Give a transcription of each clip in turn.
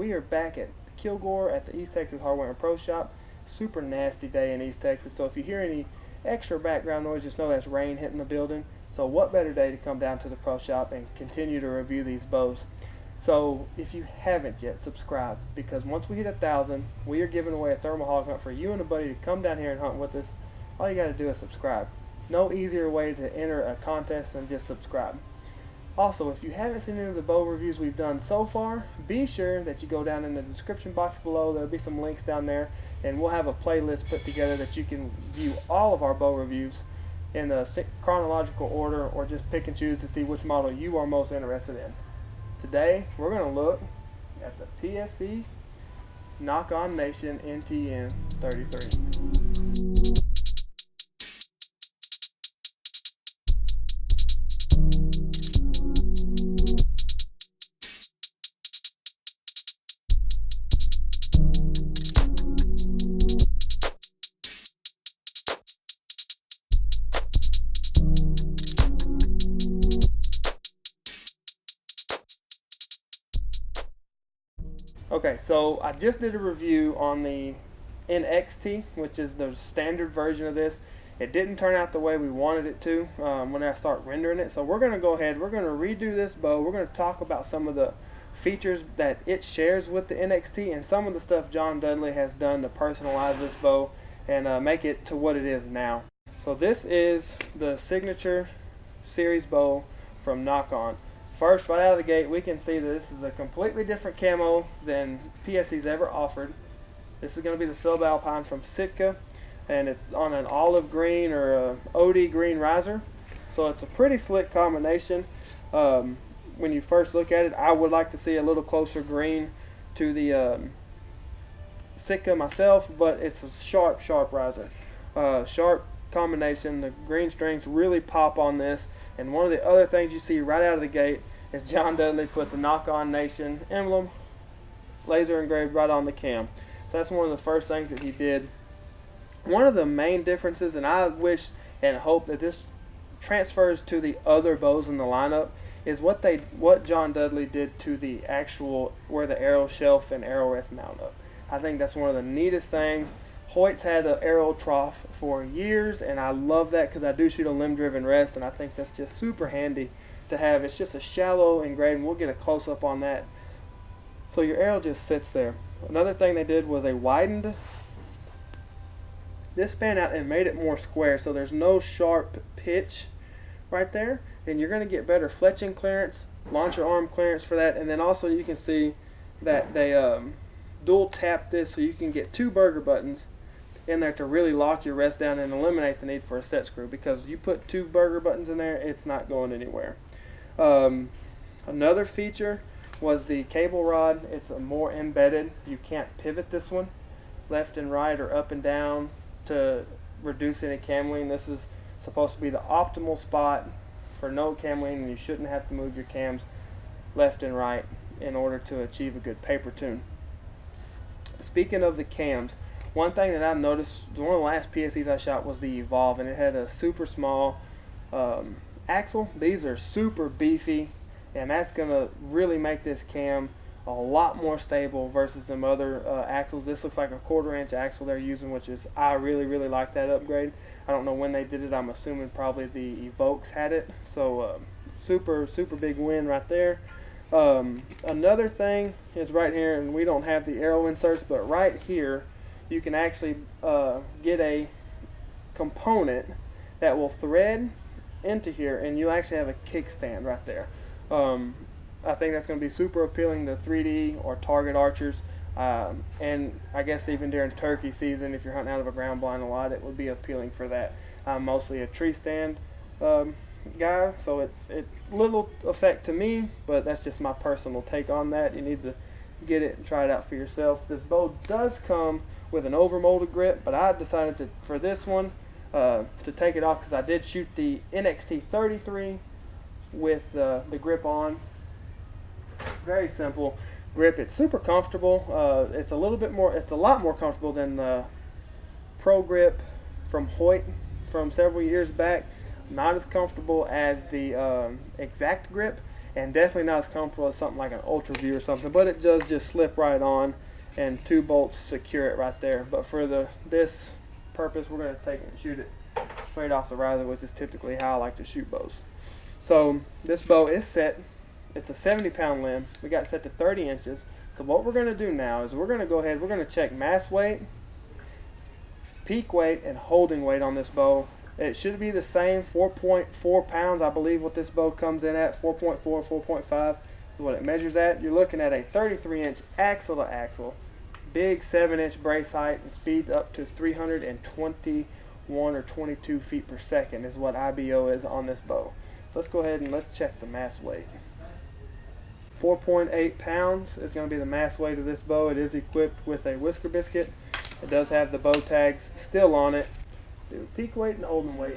we are back at Kilgore at the East Texas Hardware and Pro Shop. Super nasty day in East Texas, so if you hear any extra background noise, just know that's rain hitting the building. So what better day to come down to the Pro Shop and continue to review these bows. So if you haven't yet, subscribe, because once we hit 1,000, we are giving away a thermal hog hunt for you and a buddy to come down here and hunt with us. All you got to do is subscribe. No easier way to enter a contest than just subscribe. Also, if you haven't seen any of the bow reviews we've done so far, be sure that you go down in the description box below. There'll be some links down there, and we'll have a playlist put together that you can view all of our bow reviews in a chronological order, or just pick and choose to see which model you are most interested in. Today, we're going to look at the PSE Nock On NTN 33. Okay, so I just did a review on the NXT, which is the standard version of this. It didn't turn out the way we wanted it to when I start rendering it. So we're going to go ahead, we're going to redo this bow. We're going to talk about some of the features that it shares with the NXT and some of the stuff John Dudley has done to personalize this bow and make it to what it is now. So this is the signature series bow from Nock On. First, right out of the gate, we can see that this is a completely different camo than PSE's ever offered. This is going to be the Subalpine from Sitka, and it's on an olive green or a OD green riser. So it's a pretty slick combination. When you first look at it, I would like to see a little closer green to the Sitka myself, but it's a sharp riser. Sharp combination. The green strings really pop on this. And one of the other things you see right out of the gate is John Dudley put the Nock On Nation emblem laser engraved right on the cam. So that's one of the first things that he did. One of the main differences, and I wish and hope that this transfers to the other bows in the lineup, is what John Dudley did to the actual where the arrow shelf and arrow rest mount up. I think that's one of the neatest things. Hoyt's had an arrow trough for years, and I love that because I do shoot a limb-driven rest, and I think that's just super handy to have. It's just a shallow engraving. We'll get a close-up on that. So your arrow just sits there. Another thing they did was they widened this span out and made it more square, so there's no sharp pitch right there, and you're going to get better fletching clearance, launcher arm clearance for that, and then also you can see that they dual tap this so you can get 2 burger buttons in there to really lock your rest down and eliminate the need for a set screw, because you put 2 burger buttons in there, it's not going anywhere. Another feature was the cable rod. It's more embedded. You can't pivot this one left and right or up and down to reduce any cameling. This is supposed to be the optimal spot for no cameling, and you shouldn't have to move your cams left and right in order to achieve a good paper tune. Speaking of the cams, one thing that I've noticed, one of the last PSEs I shot was the Evolve, and it had a super small axle. These are super beefy, and that's going to really make this cam a lot more stable versus some other axles. This looks like a 1/4 inch axle they're using, which is, I really like that upgrade. I don't know when they did it. I'm assuming probably the Evokes had it. So super big win right there. Another thing is right here, and we don't have the arrow inserts, but right here you can actually get a component that will thread into here, and you actually have a kickstand right there. I think that's going to be super appealing to 3D or target archers, and I guess even during turkey season, if you're hunting out of a ground blind a lot, it would be appealing for that. I'm mostly a tree stand guy, so it's little effect to me, but that's just my personal take on that. You need to get it and try it out for yourself. This bow does come with an overmolded grip, but I decided for this one to take it off because I did shoot the NXT 33 with the grip on. Very simple grip. It's super comfortable. It's a lot more comfortable than the Pro Grip from Hoyt from several years back. Not as comfortable as the Exact Grip, and definitely not as comfortable as something like an Ultra View or something, but it does just slip right on, and 2 bolts secure it right there. But for this purpose, we're going to take it and shoot it straight off the riser, which is typically how I like to shoot bows. So this bow is set. It's a 70-pound limb. We got it set to 30 inches. So what we're going to do now is we're going to go ahead, we're going to check mass weight, peak weight, and holding weight on this bow. It should be the same, 4.4 pounds, I believe what this bow comes in at, 4.4, 4.5 is what it measures at. You're looking at a 33-inch axle to axle, big 7-inch brace height, and speeds up to 321 or 22 feet per second is what IBO is on this bow. So let's go ahead and let's check the mass weight. 4.8 pounds is going to be the mass weight of this bow. It is equipped with a whisker biscuit. It does have the bow tags still on it. Do peak weight and holding weight.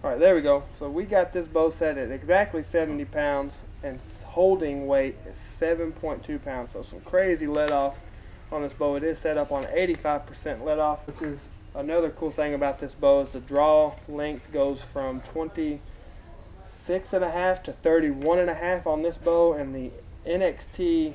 Alright, there we go. So we got this bow set at exactly 70 pounds, and holding weight is 7.2 pounds. So some crazy let off on this bow. It is set up on 85% let off, which is another cool thing about this bow is the draw length goes from 26.5 to 31.5 on this bow, and the NXT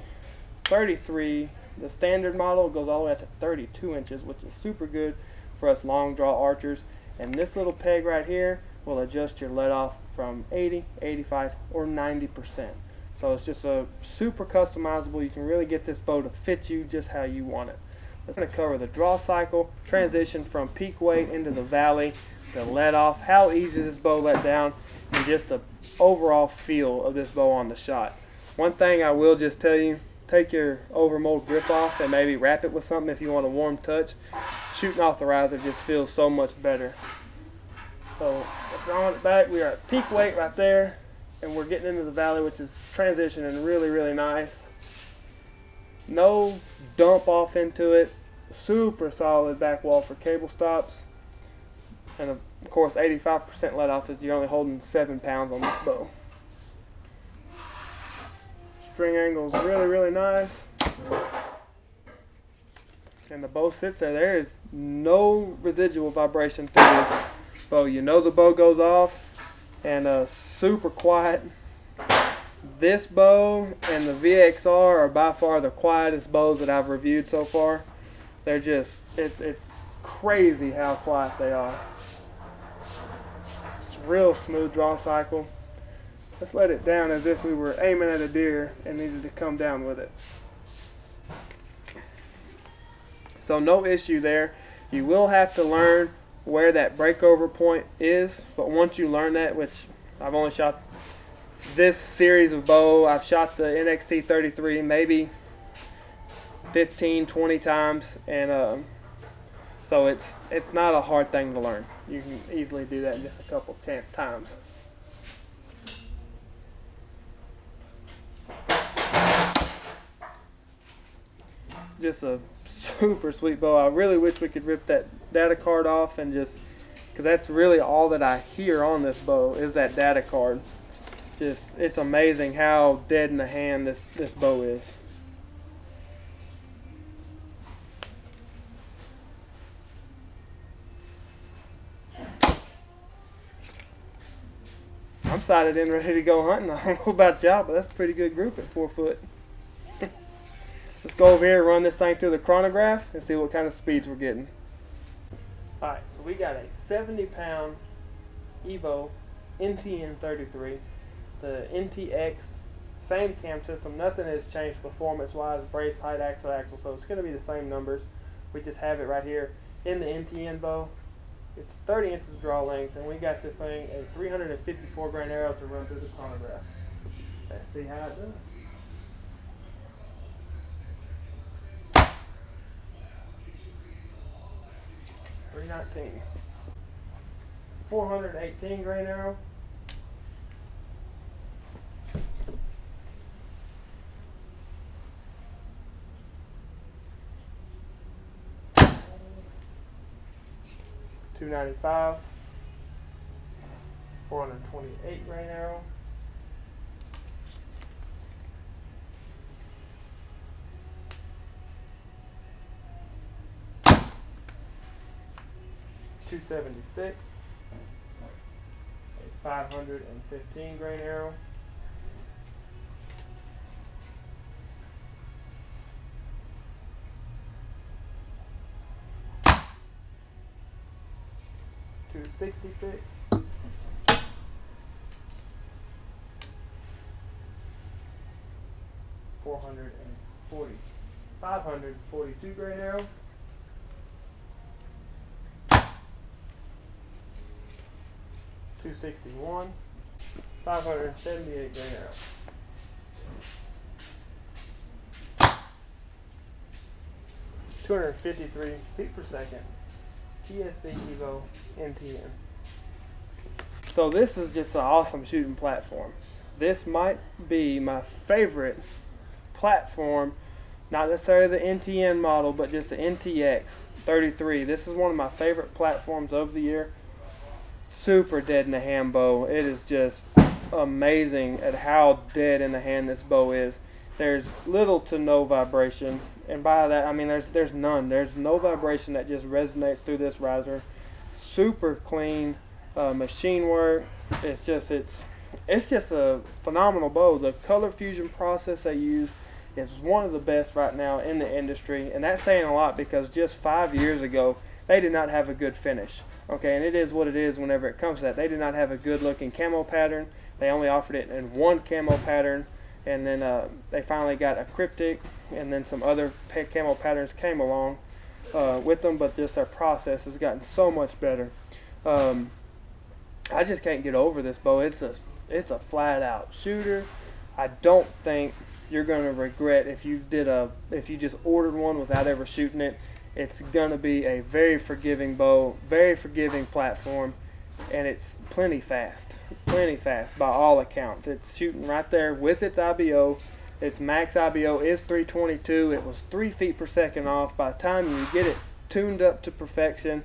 33, the standard model, goes all the way up to 32 inches, which is super good for us long draw archers. And this little peg right here will adjust your let off from 80, 85, or 90%. So it's just a super customizable. You can really get this bow to fit you just how you want it. It's going to cover the draw cycle, transition from peak weight into the valley, the let off, how easy this bow let down, and just the overall feel of this bow on the shot. One thing I will just tell you, take your overmold grip off and maybe wrap it with something if you want a warm touch. Shooting off the riser just feels so much better. So drawing it back, we are at peak weight right there, and we're getting into the valley, which is transitioning really, really nice. No dump off into it. Super solid back wall for cable stops. And of course 85% let off is you're only holding 7 pounds on this bow. String angle is really, really nice. And the bow sits there. There is no residual vibration through this bow. You know the bow goes off, and super quiet. This bow and the VXR are by far the quietest bows that I've reviewed so far. They're just, it's crazy how quiet they are. It's a real smooth draw cycle. Let's let it down as if we were aiming at a deer and needed to come down with it. So no issue there. You will have to learn where that breakover point is, but once you learn that, which I've only shot this series of bow, I've shot the NXT 33 maybe 15, 20 times, and so it's not a hard thing to learn. You can easily do that in just a couple times. Just a super sweet bow. I really wish we could rip that data card off and just, because that's really all that I hear on this bow is that data card. Just, it's amazing how dead in the hand this bow is. I'm sighted in, ready to go hunting. I don't know about y'all, but that's a pretty good group at 4 foot. Let's go over here and run this thing through the chronograph and see what kind of speeds we're getting. Alright, so we got a 70-pound Evo NTN 33. The NTX, same cam system. Nothing has changed performance-wise, brace, height, axle, so it's going to be the same numbers. We just have it right here in the NTN bow. It's 30 inches draw length, and we got this thing a 354 grain arrow to run through the chronograph. Let's see how it does. 319. 418 grain arrow. .295. 428 grain arrow. 276. 515 grain arrow. .266. 542 grain arrow. 261. 578 grain arrow. 253 feet per second. PSE NTN. So this is just an awesome shooting platform. This might be my favorite platform, not necessarily the NTN model, but just the NTX 33. This is one of my favorite platforms of the year. Super dead in the hand bow. It is just amazing at how dead in the hand this bow is. There's little to no vibration, and by that I mean there's none. There's no vibration that just resonates through this riser. Super clean machine work. It's just a phenomenal bow. The color fusion process they use is one of the best right now in the industry, and that's saying a lot because just 5 years ago they did not have a good finish. Okay, and it is what it is whenever it comes to that. They did not have a good looking camo pattern. They only offered it in one camo pattern, and then they finally got a cryptic, and then some other camo patterns came along with them, but just their process has gotten so much better. I just can't get over this bow. It's a flat out shooter. I don't think you're going to regret if you just ordered one without ever shooting it. It's going to be a very forgiving bow, very forgiving platform, and it's plenty fast by all accounts. It's shooting right there with its IBO. Its max IBO is 322. It was 3 feet per second off. By the time you get it tuned up to perfection,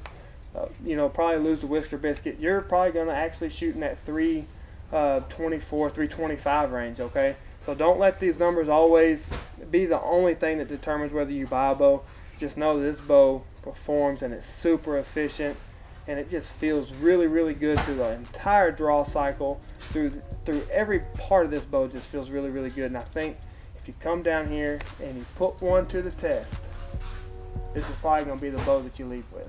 probably lose the whisker biscuit, you're probably going to actually shoot in that 324, 325 range, okay? So don't let these numbers always be the only thing that determines whether you buy a bow. Just know this bow performs and it's super efficient, and it just feels really, really good through the entire draw cycle. Through every part of this bow just feels really, really good. And I think if you come down here and you put one to the test, this is probably going to be the bow that you leave with.